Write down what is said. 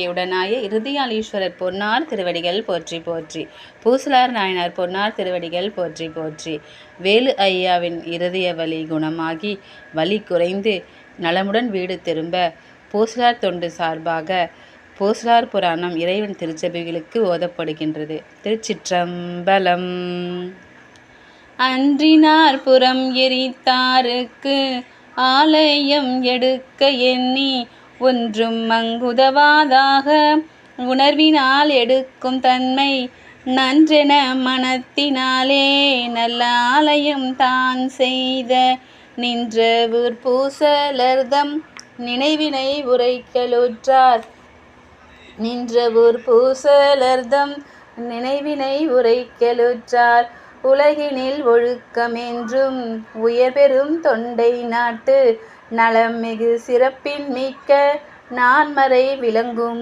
உடனாய இறுதியாளீஸ்வரர் பொன்னார் திருவடிகள் போற்றி போற்றி. பூசலார் நாயனார் பொன்னார் திருவடிகள் போற்றி போற்றி. வேலு ஐயாவின் இருதய வலி குணமாகி வலி குறைந்து நலமுடன் வீடு திரும்ப பூசலார் தொண்டு சார்பாக பூசலார் புராணம் இறைவன் திருச்சபைகளுக்கு ஓதப்படுகின்றது. திருச்சிற்றம்பலம். அன்றினார் புறம் எரித்தாருக்கு ஆலயம் எடுக்க எண்ணி ஒன்றும் அங்குதவாதாக உணர்வினால் எடுக்கும் தன்மை நன்றென மனத்தினாலே நல்ல ஆலயம் தான் செய்த நின்ற பூசலர்தம் நினைவினை உரைக்கலுற்றார். பூசலர்தம் நினைவினை உரைக்கலுற்றார். உலகினில் ஒழுக்கமென்றும் உயர்பெரும் தொண்டை நாட்டு நலம் மிகு சிறப்பின் மிக்க நான்மறை விளங்கும்